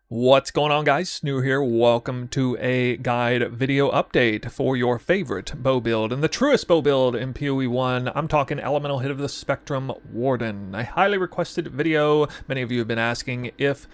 What's going on, guys? Snoo here. Welcome to a guide video update for your favorite bow build and the truest bow build in PoE 1. I'm talking Elemental Hit of the Spectrum Warden. A highly requested video. Many of you have been asking if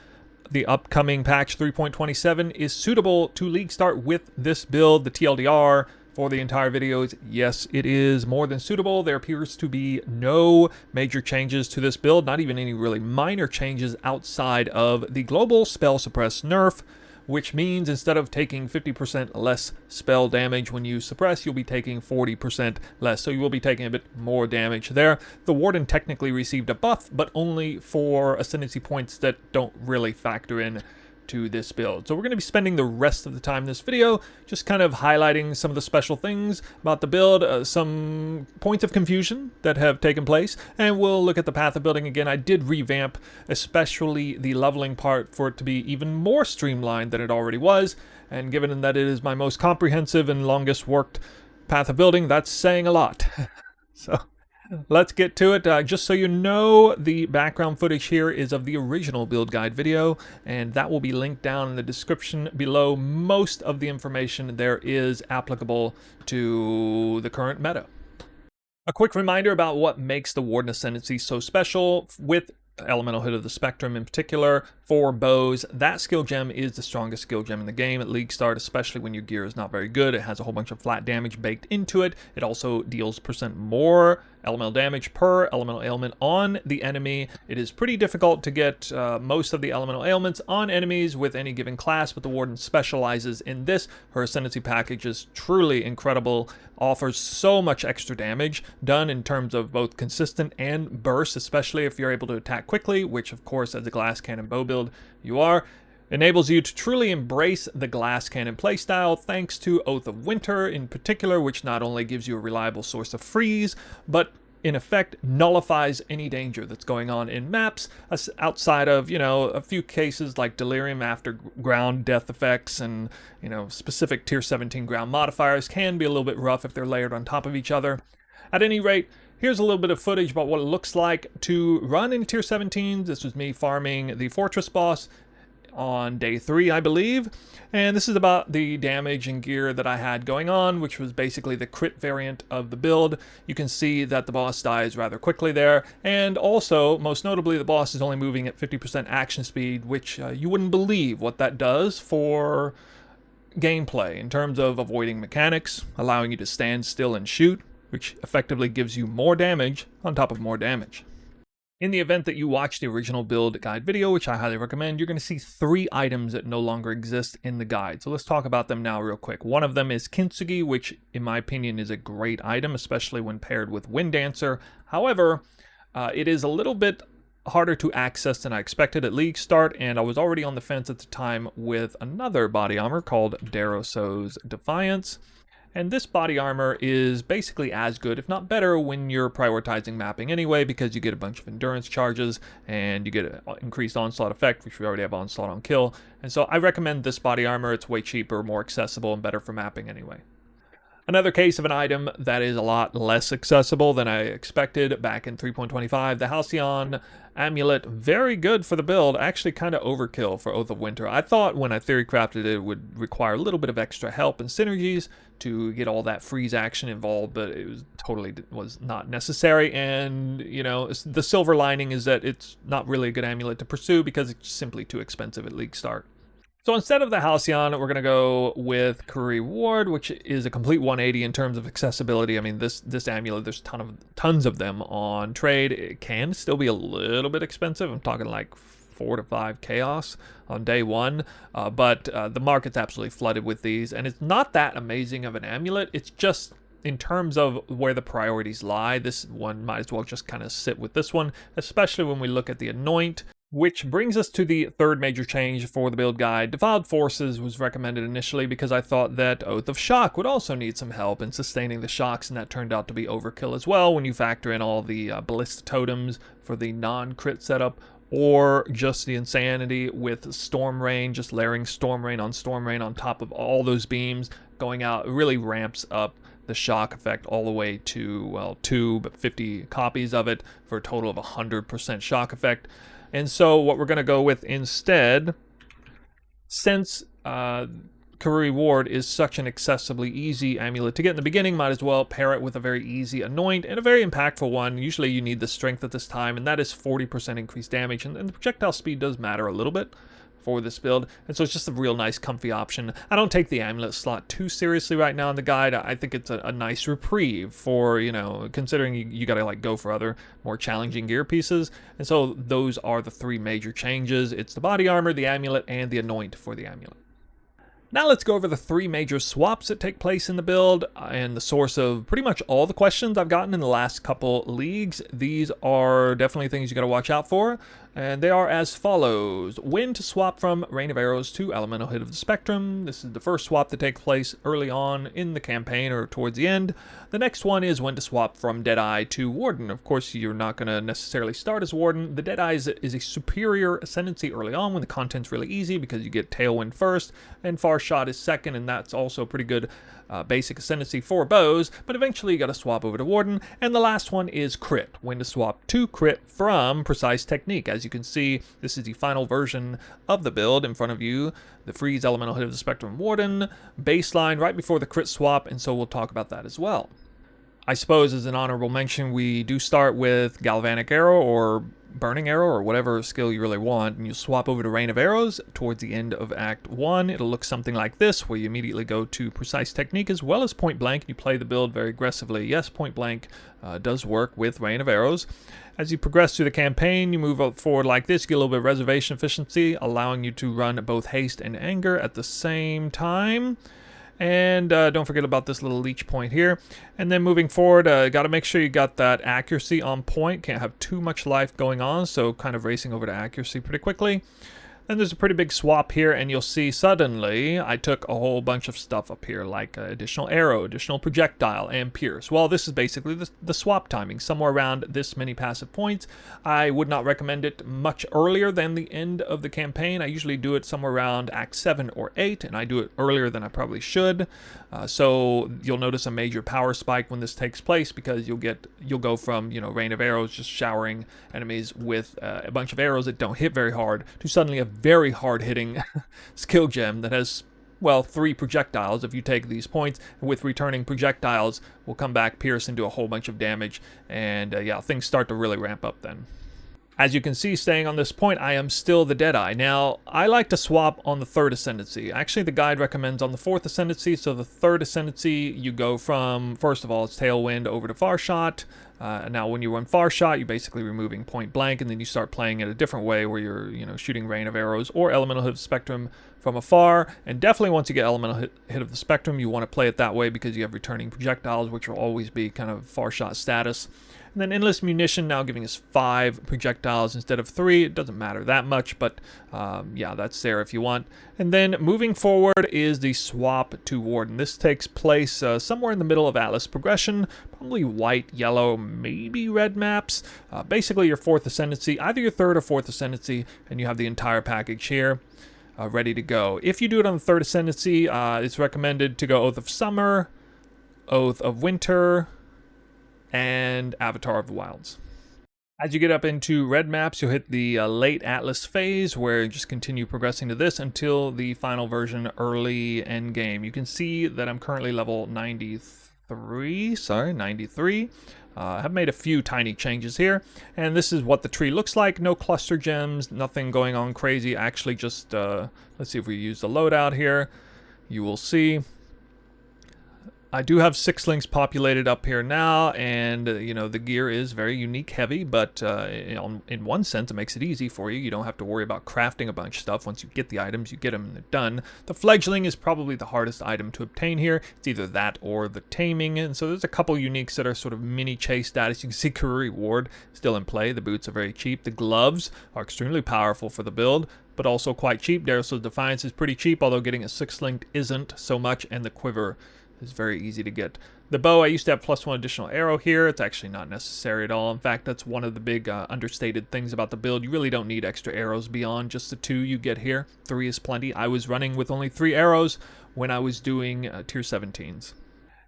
the upcoming patch 3.27 is suitable to league start with this build, the TLDR. For the entire videos, yes, it is more than suitable. There appears to be no major changes to this build, not even any really minor changes outside of the global spell suppress nerf, which means instead of taking 50% less spell damage when you suppress, you'll be taking 40% less. So you will be taking a bit more damage there. The Warden technically received a buff, but only for ascendancy points that don't really factor in to this build. So we're going to be spending the rest of the time in this video just kind of highlighting some of the special things about the build, some points of confusion that have taken place, and we'll look at the path of building again. I did revamp especially the leveling part for it to be even more streamlined than it already was, and given that it is my most comprehensive and longest worked path of building, that's saying a lot. So let's get to it. Just so you know, the background footage here is of the original build guide video, and that will be linked down in the description below. Most of the information there is applicable to the current meta. A quick reminder about what makes the Warden Ascendancy so special with Elemental Hit of the Spectrum in particular. For bows, that skill gem is the strongest skill gem in the game at League Start, especially when your gear is not very good. It has a whole bunch of flat damage baked into it. It also deals % more elemental damage per elemental ailment on the enemy. It is pretty difficult to get most of the elemental ailments on enemies with any given class, but the Warden specializes in this. Her Ascendancy package is truly incredible, offers so much extra damage done in terms of both consistent and burst, especially if you're able to attack quickly, which of course as a glass cannon bow build you are. Enables you to truly embrace the glass cannon playstyle thanks to Oath of Winter in particular, which not only gives you a reliable source of freeze, but in effect nullifies any danger that's going on in maps outside of, you know, a few cases like Delirium after ground death effects and, you know, specific tier 17 ground modifiers can be a little bit rough if they're layered on top of each other. At any rate, here's a little bit of footage about what it looks like to run in tier 17s. This was me farming the fortress boss on day 3, I believe, and this is about the damage and gear that I had going on, which was basically the crit variant of the build. You can see that the boss dies rather quickly there, and also, most notably, the boss is only moving at 50% action speed, which you wouldn't believe what that does for gameplay in terms of avoiding mechanics, allowing you to stand still and shoot, which effectively gives you more damage on top of more damage. In the event that you watch the original build guide video, which I highly recommend, you're going to see 3 items that no longer exist in the guide. So let's talk about them now real quick. One of them is Kintsugi, which in my opinion is a great item, especially when paired with Wind Dancer. However, it is a little bit harder to access than I expected at League Start, and I was already on the fence at the time with another body armor called Daroso's Defiance. And this body armor is basically as good, if not better, when you're prioritizing mapping anyway, because you get a bunch of endurance charges and you get an increased onslaught effect, which we already have onslaught on kill. And so I recommend this body armor. It's way cheaper, more accessible, and better for mapping anyway. Another case of an item that is a lot less accessible than I expected back in 3.25, the Halcyon Amulet. Very good for the build, actually kind of overkill for Oath of Winter. I thought when I theory crafted it would require a little bit of extra help and synergies to get all that freeze action involved, but it was totally was not necessary. And, you know, the silver lining is that it's not really a good amulet to pursue because it's simply too expensive at League Start. So instead of the Halcyon, we're going to go with Career Ward, which is a complete 180 in terms of accessibility. I mean, this amulet, there's tons of them on trade. It can still be a little bit expensive. I'm talking like 4 to 5 chaos on day 1, but the market's absolutely flooded with these, and it's not that amazing of an amulet. It's just in terms of where the priorities lie, this one might as well just kind of sit with this one, especially when we look at the Anoint. Which brings us to the third major change for the build guide. Defiled Forces was recommended initially because I thought that Oath of Shock would also need some help in sustaining the shocks, and that turned out to be overkill as well when you factor in all the Ballista Totems for the non-crit setup, or just the insanity with Storm Rain, just layering Storm Rain on top of all those beams going out. It really ramps up the shock effect all the way to, well, 50 copies of it for a total of 100% shock effect. And so what we're going to go with instead Since Kurui Ward is such an accessibly easy amulet to get in the beginning, might as well pair it with a very easy anoint and a very impactful one. Usually you need the strength at this time, and that is 40% increased damage, and the projectile speed does matter a little bit for this build, and so it's just a real nice comfy option. I don't take the amulet slot too seriously right now in the guide. I think it's a nice reprieve for, you know, considering you gotta like go for other more challenging gear pieces, and so those are the three major changes. It's the body armor, the amulet, and the anoint for the amulet. Now let's go over the three major swaps that take place in the build and the source of pretty much all the questions I've gotten in the last couple leagues. These are definitely things you got to watch out for, and they are as follows. When to swap from Rain of Arrows to Elemental Hit of the Spectrum. This is the first swap that takes place early on in the campaign or towards the end. The next one is when to swap from Deadeye to Warden. Of course, you're not going to necessarily start as Warden. The Deadeye is a superior ascendancy early on when the content's really easy because you get Tailwind first and Far Shot is second, and that's also pretty good basic ascendancy for bows, but eventually you got to swap over to Warden. And the last one is Crit, when to swap to Crit from Precise Technique. As you can see, this is the final version of the build in front of you, the Freeze Elemental Hit of the Spectrum Warden baseline right before the Crit swap, and so we'll talk about that as well. I suppose as an honorable mention, we do start with Galvanic Arrow or Burning Arrow or whatever skill you really want, and you swap over to Rain of Arrows towards the end of Act 1. It'll look something like this, where you immediately go to Precise Technique as well as Point Blank, and you play the build very aggressively. Yes, Point Blank does work with Rain of Arrows. As you progress through the campaign, you move up forward like this, you get a little bit of reservation efficiency, allowing you to run both Haste and Anger at the same time. And don't forget about this little leech point here. And then moving forward, got to make sure you got that accuracy on point. Can't have too much life going on, so kind of racing over to accuracy pretty quickly. Then there's a pretty big swap here, and you'll see suddenly I took a whole bunch of stuff up here, like additional arrow, additional projectile, and pierce. Well, this is basically the swap timing, somewhere around this many passive points. I would not recommend it much earlier than the end of the campaign. I usually do it somewhere around Act 7 or 8, and I do it earlier than I probably should. So you'll notice a major power spike when this takes place, because you'll go from, you know, Rain of Arrows just showering enemies with a bunch of arrows that don't hit very hard to suddenly a very hard-hitting skill gem that has, well, 3 projectiles if you take these points, and with returning projectiles will come back, pierce, and do a whole bunch of damage, and yeah, things start to really ramp up then. As you can see, staying on this point, I am still the Deadeye. Now, I like to swap on the 3rd Ascendancy. Actually, the guide recommends on the 4th Ascendancy, so the 3rd Ascendancy, you go from, first of all, it's Tailwind over to Far Shot. Now, when you run Far Shot, you're basically removing Point Blank, and then you start playing it a different way, where you're, you know, shooting Rain of Arrows or Elemental Hit of the Spectrum from afar. And definitely once you get Elemental Hit of the Spectrum, you want to play it that way, because you have returning projectiles, which will always be kind of Far Shot status. And then Endless Munition now giving us 5 projectiles instead of 3. It doesn't matter that much, but yeah, that's there if you want. And then moving forward is the swap to Warden. This takes place somewhere in the middle of Atlas progression, probably white, yellow, maybe red maps. Basically your 4th Ascendancy, either your 3rd or 4th Ascendancy, and you have the entire package here. Ready to go. If you do it on the 3rd Ascendancy, it's recommended to go Oath of Summer, Oath of Winter, and Avatar of the Wilds. As you get up into red maps, you'll hit the late Atlas phase, where you just continue progressing to this until the final version, early end game. You can see that I'm currently level 93. I have made a few tiny changes here, and this is what the tree looks like. No cluster gems, nothing going on crazy. Actually, just let's see if we use the loadout here. You will see I do have 6 links populated up here now, and you know, the gear is very unique heavy, but in one sense it makes it easy for you. You don't have to worry about crafting a bunch of stuff. Once you get the items, you get them and they're done. The fledgling is probably the hardest item to obtain here. It's either that or the taming, and so there's a couple uniques that are sort of mini chase status. You can see Kurui Ward still in play. The boots are very cheap. The gloves are extremely powerful for the build, but also quite cheap. Daryl's Defiance is pretty cheap, although getting a 6-linked isn't so much, and the quiver is very easy to get. The bow, I used to have +1 additional arrow here. It's actually not necessary at all. In fact, that's one of the big understated things about the build. You really don't need extra arrows beyond just the 2 you get here. 3 is plenty. I was running with only 3 arrows when I was doing tier 17s.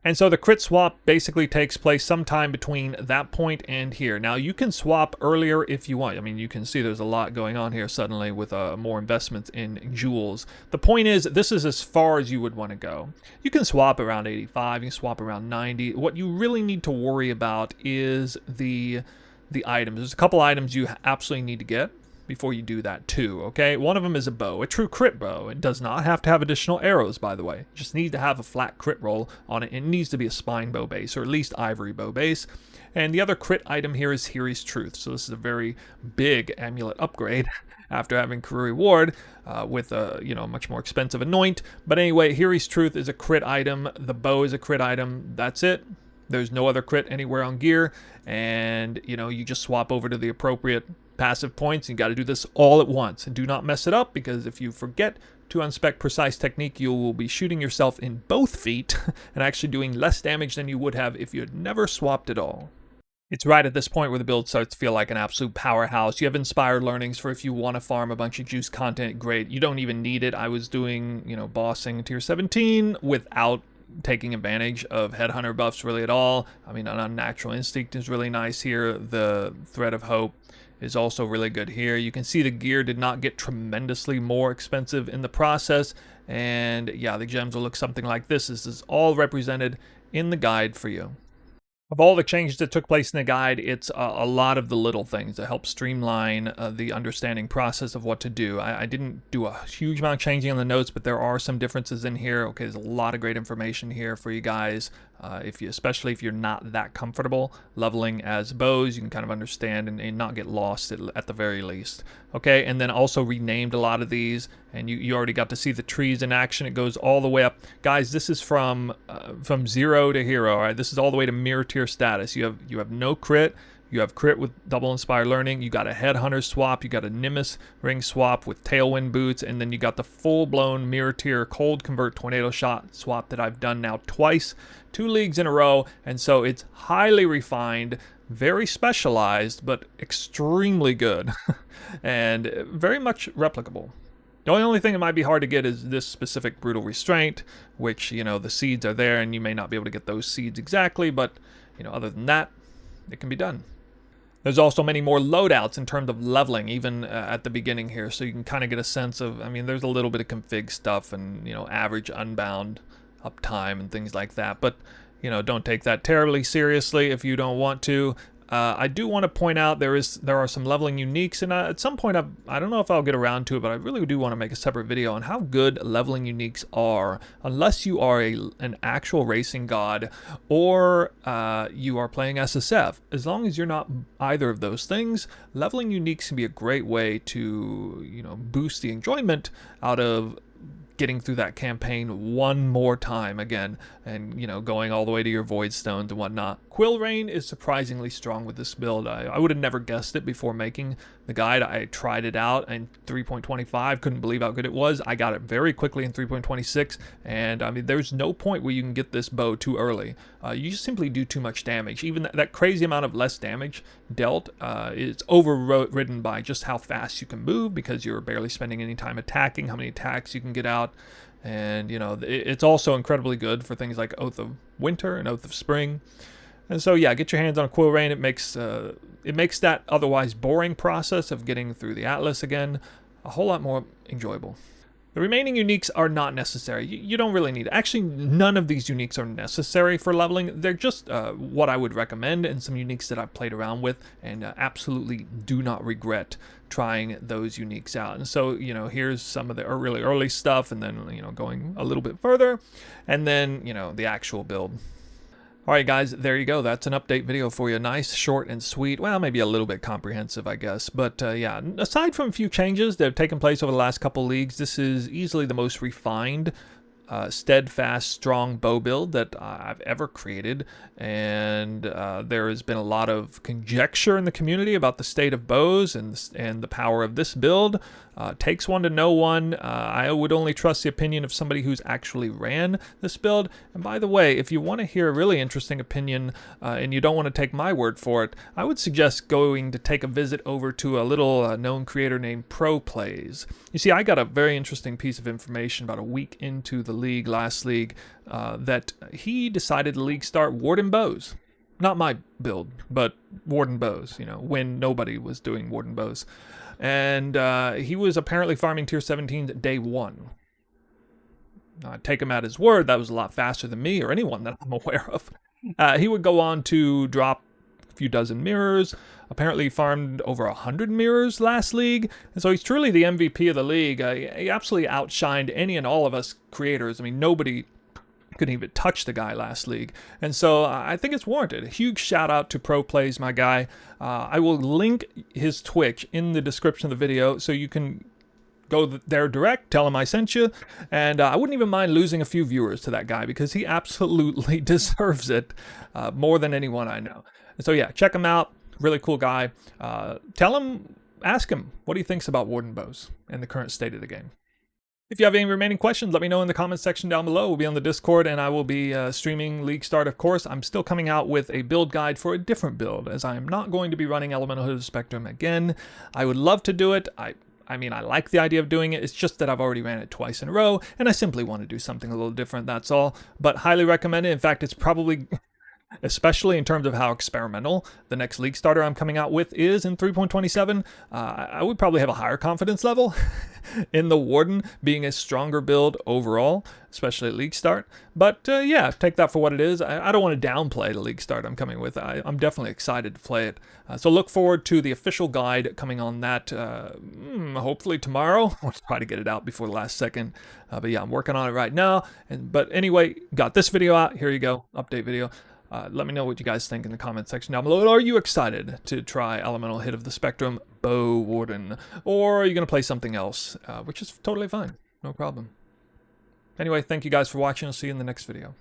And so the crit swap basically takes place sometime between that point and here. Now you can swap earlier if you want. I mean, you can see there's a lot going on here suddenly with more investments in jewels. The point is, this is as far as you would want to go. You can swap around 85, you can swap around 90. What you really need to worry about is the items. There's a couple items you absolutely need to get before you do that too, okay? One of them is a bow, a true crit bow. It does not have to have additional arrows, by the way. It just needs to have a flat crit roll on it. It needs to be a spine bow base, or at least ivory bow base. And the other crit item here is Hiri's Truth. So this is a very big amulet upgrade after having career reward with a much more expensive anoint. But anyway, Hiri's Truth is a crit item. The bow is a crit item. That's it. There's no other crit anywhere on gear, and you just swap over to the appropriate passive points. You got to do this all at once, and do not mess it up, because if you forget to unspec precise technique, you will be shooting yourself in both feet and actually doing less damage than you would have if you had never swapped at all. It's right at this point where the build starts to feel like an absolute powerhouse. You have inspired learnings for if you want to farm a bunch of juice content, great. You don't even need it. I was doing, bossing tier 17 without taking advantage of headhunter buffs really at all. I mean, an unnatural instinct is really nice here. The thread of hope is also really good here. You can see the gear did not get tremendously more expensive in the process, and yeah, the gems will look something like this. This is all represented in the guide for you. Of all the changes that took place in the guide, it's a lot of the little things that help streamline the understanding process of what to do. I didn't do a huge amount of changing on the notes, but there are some differences in here. Okay, there's a lot of great information here for you guys. Especially if you're not that comfortable leveling as bows, you can kind of understand and not get lost at the very least. Okay, and then also renamed a lot of these, and you already got to see the trees in action. It goes all the way up. Guys, this is from 0 to hero, all right? This is all the way to mirror tier status. You have no crit. You have crit with double inspired learning. You got a headhunter swap. You got a Nimbus ring swap with tailwind boots, and then you got the full-blown mirror tier cold convert tornado shot swap that I've done now twice, 2 leagues in a row. And so it's highly refined, very specialized, but extremely good and very much replicable. The only thing that might be hard to get is this specific brutal restraint, which the seeds are there, and you may not be able to get those seeds exactly, but other than that, it can be done. There's also many more loadouts in terms of leveling, even at the beginning here, so you can kind of get a sense of, I mean, there's a little bit of config stuff and, average unbound uptime and things like that, but, don't take that terribly seriously if you don't want to. I do want to point out there are some leveling uniques, and at some point I don't know if I'll get around to it, but I really do want to make a separate video on how good leveling uniques are, unless you are an actual racing god or you are playing SSF. As long as you're not either of those things, leveling uniques can be a great way to boost the enjoyment out of getting through that campaign one more time again, and going all the way to your void stones and whatnot. Quill Rain is surprisingly strong with this build. I would have never guessed it before making the guide. I tried it out in 3.25, couldn't believe how good it was. I got it very quickly in 3.26, and I mean, there's no point where you can get this bow too early. You just simply do too much damage. Even that crazy amount of less damage dealt is overridden by just how fast you can move, because you're barely spending any time attacking, how many attacks you can get out. And it's also incredibly good for things like Oath of Winter and Oath of Spring. And so yeah, get your hands on Quill Rain. It makes that otherwise boring process of getting through the Atlas again a whole lot more enjoyable. The remaining uniques are not necessary. You don't really need it. Actually, none of these uniques are necessary for leveling. They're just what I would recommend, and some uniques that I've played around with, and absolutely do not regret trying those uniques out. And so, here's some of the really early stuff, and then, going a little bit further, and then, the actual build. Alright guys, there you go. That's an update video for you. Nice, short, and sweet. Well, maybe a little bit comprehensive, I guess. But yeah, aside from a few changes that have taken place over the last couple leagues, this is easily the most refined, steadfast, strong bow build that I've ever created. And there has been a lot of conjecture in the community about the state of bows and the power of this build. Takes one to know one. I would only trust the opinion of somebody who's actually ran this build. And by the way, if you want to hear a really interesting opinion and you don't want to take my word for it, I would suggest going to take a visit over to a little known creator named ProPlays. You see, I got a very interesting piece of information about a week into the league last league that he decided to league start Warden bows. Not my build, but Warden bows, you know, when nobody was doing Warden bows. And he was apparently farming tier 17 day 1. I take him at his word. That was a lot faster than me or anyone that I'm aware of. He would go on to drop a few dozen mirrors. Apparently farmed over 100 mirrors last league. And so he's truly the MVP of the league. He absolutely outshined any and all of us creators. I mean, nobody couldn't even touch the guy last league. And so I think it's warranted. A huge shout out to Pro Plays, my guy. I will link his Twitch in the description of the video so you can go there direct, tell him I sent you, and I wouldn't even mind losing a few viewers to that guy because he absolutely deserves it more than anyone I know. And so yeah, check him out. Really cool guy. Ask him what he thinks about Warden bows and the current state of the game. If you have any remaining questions, let me know in the comments section down below. We'll be on the Discord, and I will be streaming League Start, of course. I'm still coming out with a build guide for a different build, as I am not going to be running Elemental Hood of the Spectrum again. I would love to do it. I mean, I like the idea of doing it. It's just that I've already ran it twice in a row, and I simply want to do something a little different, that's all. But highly recommend it. In fact, it's probably, especially in terms of how experimental the next League Starter I'm coming out with is in 3.27, I would probably have a higher confidence level in the Warden being a stronger build overall, especially at League Start. But yeah, take that for what it is. I don't want to downplay the League Start I'm coming with. I'm definitely excited to play it. So look forward to the official guide coming on that hopefully tomorrow. I'll try to get it out before the last second. But yeah, I'm working on it right now. But anyway, got this video out. Here you go, update video. Let me know what you guys think in the comment section down below. Are you excited to try Elemental Hit of the Spectrum Bow Warden? Or are you going to play something else, which is totally fine. No problem. Anyway, thank you guys for watching. I'll see you in the next video.